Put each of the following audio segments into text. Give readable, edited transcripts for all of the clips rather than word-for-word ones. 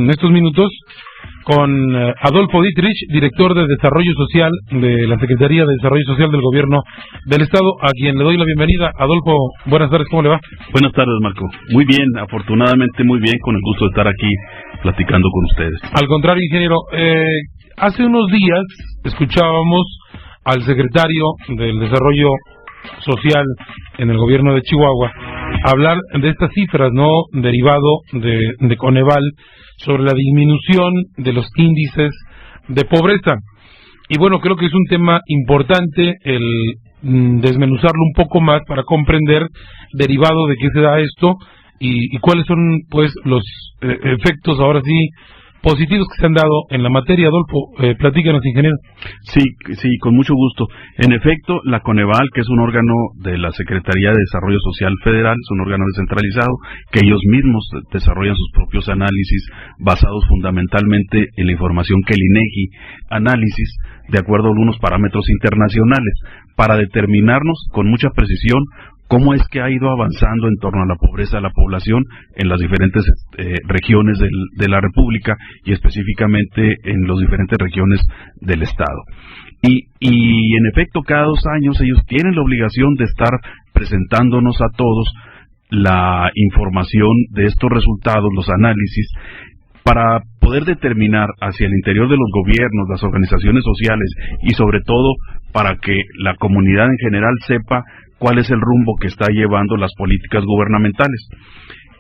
en estos minutos con Adolfo Dietrich, director de Desarrollo Social de la Secretaría de Desarrollo Social del Gobierno del Estado, a quien le doy la bienvenida. Adolfo, buenas tardes, ¿cómo le va? Buenas tardes, Marco. Muy bien, afortunadamente muy bien, con el gusto de estar aquí platicando con ustedes. Al contrario, ingeniero, hace unos días escuchábamos al secretario del Desarrollo Social en el Gobierno de Chihuahua hablar de estas cifras, ¿no?, derivado de Coneval, sobre la disminución de los índices de pobreza. Y bueno, creo que es un tema importante el desmenuzarlo un poco más para comprender derivado de qué se da esto y cuáles son, pues, los efectos, ahora sí, positivos que se han dado en la materia. Adolfo, platícanos, ingeniero. Sí, con mucho gusto. En efecto, la Coneval, que es un órgano de la Secretaría de Desarrollo Social Federal, es un órgano descentralizado, que ellos mismos desarrollan sus propios análisis basados fundamentalmente en la información que el INEGI análisis de acuerdo a algunos parámetros internacionales para determinarnos con mucha precisión cómo es que ha ido avanzando en torno a la pobreza de la población en las diferentes regiones de la República y específicamente en las diferentes regiones del Estado. Y en efecto, cada 2 años ellos tienen la obligación de estar presentándonos a todos la información de estos resultados, los análisis, para poder determinar hacia el interior de los gobiernos, las organizaciones sociales y sobre todo para que la comunidad en general sepa cuál es el rumbo que está llevando las políticas gubernamentales.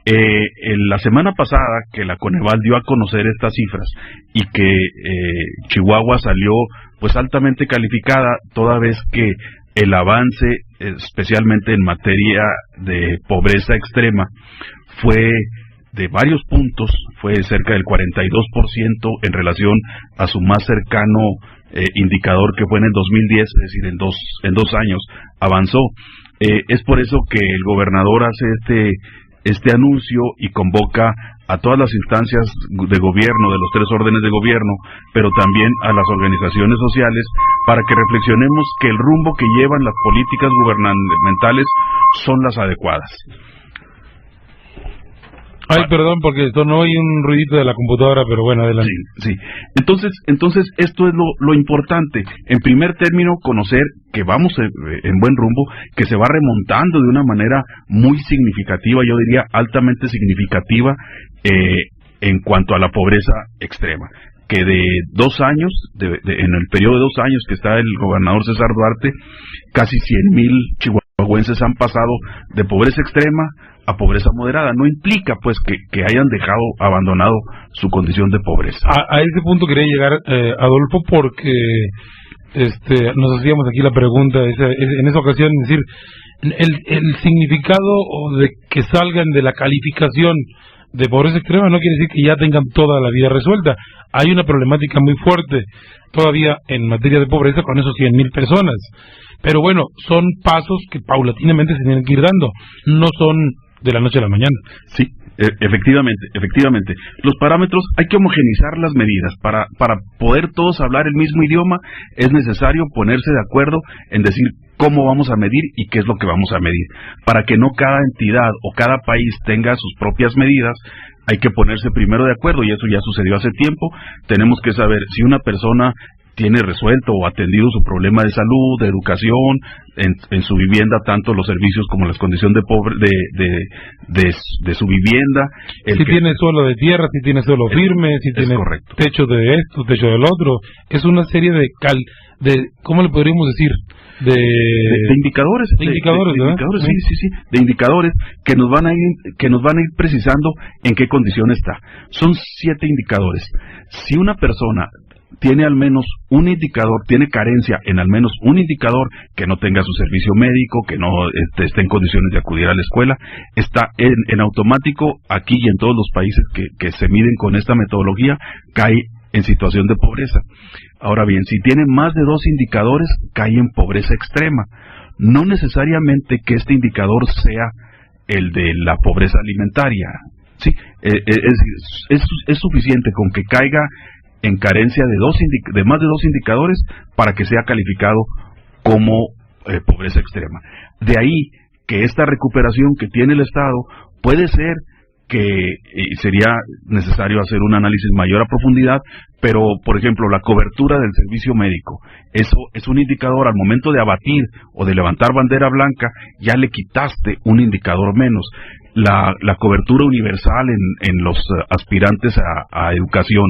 En la semana pasada que la Coneval dio a conocer estas cifras y que Chihuahua salió pues altamente calificada, toda vez que el avance, especialmente en materia de pobreza extrema, fue de varios puntos, fue cerca del 42% en relación a su más cercano indicador, que fue en el 2010, es decir, en dos años avanzó. Es por eso que el gobernador hace este anuncio y convoca a todas las instancias de gobierno, de los 3 órdenes de gobierno, pero también a las organizaciones sociales, para que reflexionemos que el rumbo que llevan las políticas gubernamentales son las adecuadas. Ay, perdón, porque no hay un ruidito de la computadora, pero bueno, adelante. Sí. Entonces esto es lo importante. En primer término, conocer que vamos en buen rumbo, que se va remontando de una manera muy significativa, yo diría altamente significativa, en cuanto a la pobreza extrema. Que de 2 años, en el periodo de 2 años que está el gobernador César Duarte, casi 100,000 chihuahuenses han pasado de pobreza extrema a pobreza moderada. No implica pues que hayan abandonado su condición de pobreza. A ese punto quería llegar, Adolfo, porque nos hacíamos aquí la pregunta en esa ocasión, es decir, el significado de que salgan de la calificación de pobreza extrema no quiere decir que ya tengan toda la vida resuelta. Hay una problemática muy fuerte todavía en materia de pobreza con esos 100,000 personas. Pero bueno, son pasos que paulatinamente se tienen que ir dando, no son de la noche a la mañana. Sí, efectivamente. Los parámetros, hay que homogeneizar las medidas. Para poder todos hablar el mismo idioma, es necesario ponerse de acuerdo en decir cómo vamos a medir y qué es lo que vamos a medir. Para que no cada entidad o cada país tenga sus propias medidas, hay que ponerse primero de acuerdo, y eso ya sucedió hace tiempo. Tenemos que saber si una persona tiene resuelto o atendido su problema de salud, de educación, en su vivienda, tanto los servicios como las condiciones de su vivienda. Si tiene suelo de tierra, si tiene suelo firme, si tiene techo de esto, techo del otro. Es una serie de ¿cómo le podríamos decir? De indicadores. De indicadores, sí. De indicadores que nos van a ir precisando en qué condición está. Son 7 indicadores. Si una persona tiene al menos un indicador, tiene carencia en al menos un indicador, que no tenga su servicio médico, que no esté en condiciones de acudir a la escuela, está en automático, aquí y en todos los países que se miden con esta metodología, cae en situación de pobreza. Ahora bien, si tiene más de 2 indicadores, cae en pobreza extrema. No necesariamente que este indicador sea el de la pobreza alimentaria. Sí, es suficiente con que caiga en carencia de más de 2 indicadores para que sea calificado como pobreza extrema. De ahí que esta recuperación que tiene el Estado puede ser que sería necesario hacer un análisis mayor a profundidad, pero, por ejemplo, la cobertura del servicio médico, eso es un indicador. Al momento de abatir o de levantar bandera blanca, ya le quitaste un indicador menos. La cobertura universal en los aspirantes a educación.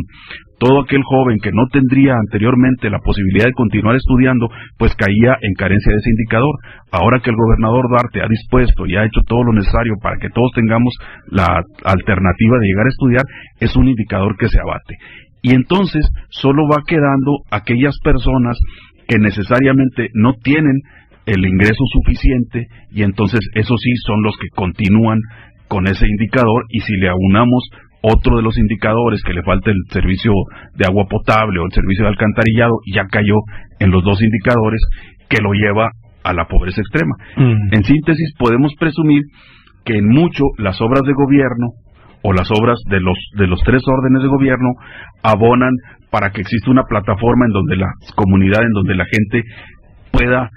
Todo aquel joven que no tendría anteriormente la posibilidad de continuar estudiando, pues caía en carencia de ese indicador. Ahora que el gobernador Duarte ha dispuesto y ha hecho todo lo necesario para que todos tengamos la alternativa de llegar a estudiar, es un indicador que se abate. Y entonces solo va quedando aquellas personas que necesariamente no tienen el ingreso suficiente, y entonces esos sí son los que continúan con ese indicador. Y si le aunamos otro de los indicadores, que le falta el servicio de agua potable o el servicio de alcantarillado, ya cayó en los dos indicadores, que lo lleva a la pobreza extrema. En síntesis, podemos presumir que en mucho las obras de gobierno o las obras de los tres órdenes de gobierno abonan para que exista una plataforma en donde la comunidad, en donde la gente pueda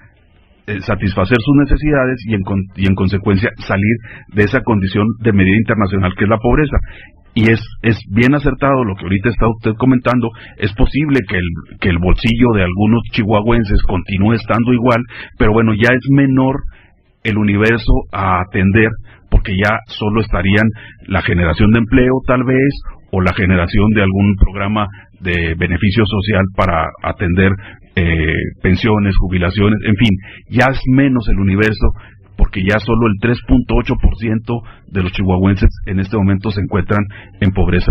satisfacer sus necesidades y en consecuencia salir de esa condición de medida internacional que es la pobreza. Y es bien acertado lo que ahorita está usted comentando. Es posible que el bolsillo de algunos chihuahuenses continúe estando igual, pero bueno, ya es menor el universo a atender, porque ya solo estarían la generación de empleo tal vez, o la generación de algún programa de beneficio social para atender pensiones, jubilaciones, en fin, ya es menos el universo, porque ya solo el 3.8% de los chihuahuenses en este momento se encuentran en pobreza,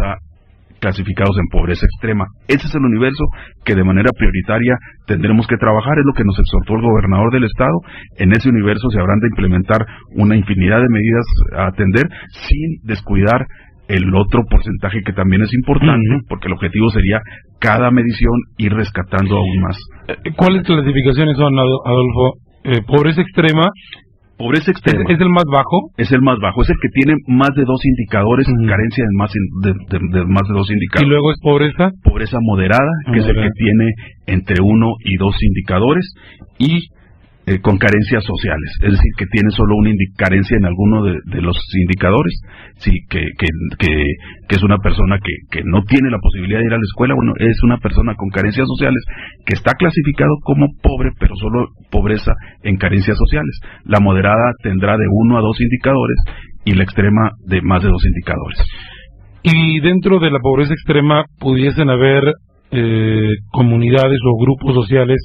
clasificados en pobreza extrema. Ese es el universo que de manera prioritaria tendremos que trabajar, es lo que nos exhortó el gobernador del estado. En ese universo se habrán de implementar una infinidad de medidas a atender, sin descuidar el otro porcentaje que también es importante, porque el objetivo sería cada medición ir rescatando aún más. ¿Cuáles clasificaciones son, Adolfo? Pobreza extrema. Pobreza extrema. ¿Es el más bajo? Es el más bajo, es el que tiene más de dos indicadores, carencia de más de dos indicadores. ¿Y luego es pobreza? Pobreza moderada, que es el que tiene entre 1 y 2 indicadores, y con carencias sociales, es decir, que tiene solo una carencia en alguno de los indicadores, sí, que es una persona que no tiene la posibilidad de ir a la escuela. Bueno, es una persona con carencias sociales que está clasificado como pobre, pero solo pobreza en carencias sociales. La moderada tendrá de 1 a 2 indicadores y la extrema de más de 2 indicadores. Y dentro de la pobreza extrema pudiesen haber comunidades o grupos sociales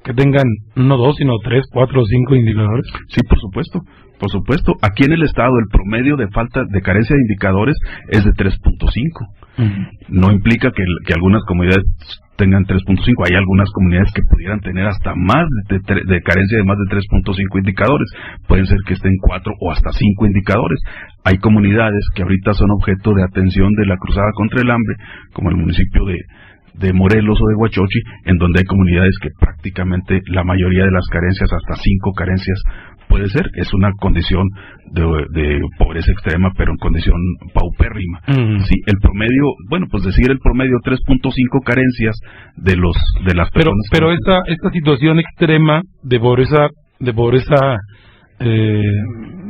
que tengan no 2, sino 3, 4 o 5 indicadores. Sí, por supuesto, por supuesto. Aquí en el estado el promedio de falta de carencia de indicadores es de 3.5. No implica que algunas comunidades tengan 3.5. Hay algunas comunidades que pudieran tener hasta más de carencia de más de 3.5 indicadores. Pueden ser que estén 4 o hasta 5 indicadores. Hay comunidades que ahorita son objeto de atención de la Cruzada contra el Hambre, como el municipio de Morelos o de Huachochi, en donde hay comunidades que prácticamente la mayoría de las carencias, hasta 5 carencias puede ser. Es una condición de pobreza extrema, pero en condición paupérrima. Sí, el promedio, bueno, pues decir el promedio 3.5 carencias de las personas. Pero esta situación extrema de pobreza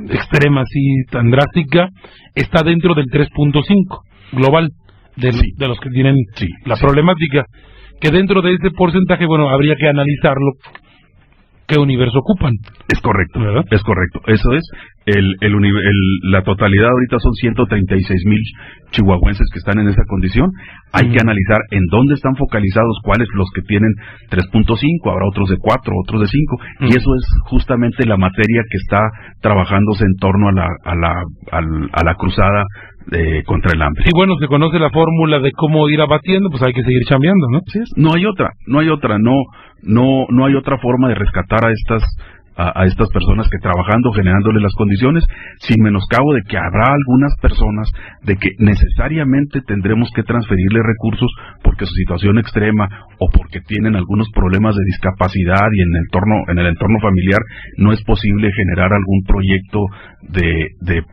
extrema, así tan drástica, está dentro del 3.5 global. De los que tienen la problemática, que dentro de ese porcentaje, bueno, habría que analizarlo, qué universo ocupan. Es correcto, ¿verdad? Es correcto. Eso es, la totalidad ahorita son 136,000 chihuahuenses que están en esa condición. Hay que analizar en dónde están focalizados, cuáles los que tienen 3.5, habrá otros de 4, otros de 5, y eso es justamente la materia que está trabajándose en torno a la cruzada contra el hambre. Sí, bueno, se conoce la fórmula de cómo ir abatiendo, pues hay que seguir chambeando, ¿no? Sí, no hay otra, no hay otra forma de rescatar a estas personas que trabajando, generándole las condiciones, sin menoscabo de que habrá algunas personas de que necesariamente tendremos que transferirle recursos porque su situación extrema o porque tienen algunos problemas de discapacidad y en el entorno familiar no es posible generar algún proyecto de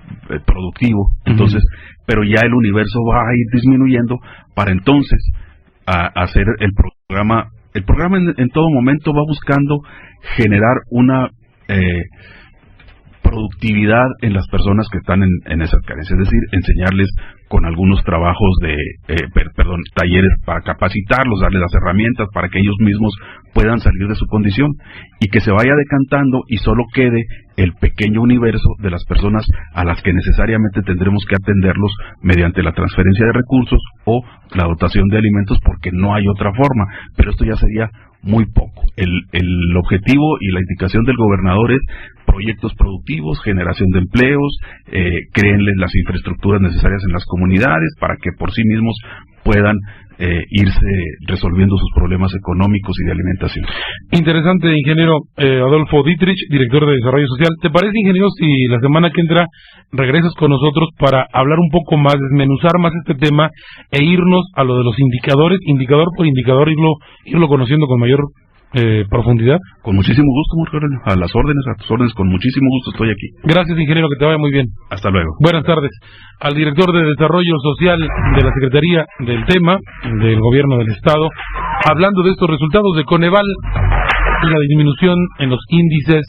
productivo. Entonces, pero ya el universo va a ir disminuyendo para entonces hacer el programa. El programa en todo momento va buscando generar una productividad en las personas que están en esa carencia, es decir, enseñarles con algunos trabajos talleres para capacitarlos, darles las herramientas para que ellos mismos puedan salir de su condición, y que se vaya decantando y solo quede el pequeño universo de las personas a las que necesariamente tendremos que atenderlos mediante la transferencia de recursos o la dotación de alimentos, porque no hay otra forma, pero esto ya sería muy poco. El objetivo y la indicación del gobernador es proyectos productivos, generación de empleos, créenles las infraestructuras necesarias en las comunidades para que por sí mismos puedan irse resolviendo sus problemas económicos y de alimentación. Interesante, ingeniero Adolfo Dietrich, director de Desarrollo Social. ¿Te parece, ingeniero, si la semana que entra regresas con nosotros para hablar un poco más, desmenuzar más este tema e irnos a lo de los indicadores, indicador por indicador, irlo conociendo con mayor profundidad? Con muchísimo gusto, a las órdenes, a tus órdenes, con muchísimo gusto estoy aquí. Gracias, ingeniero, que te vaya muy bien. Hasta luego. Buenas tardes. Al director de Desarrollo Social de la Secretaría del Tema, del Gobierno del Estado, hablando de estos resultados de Coneval y la disminución en los índices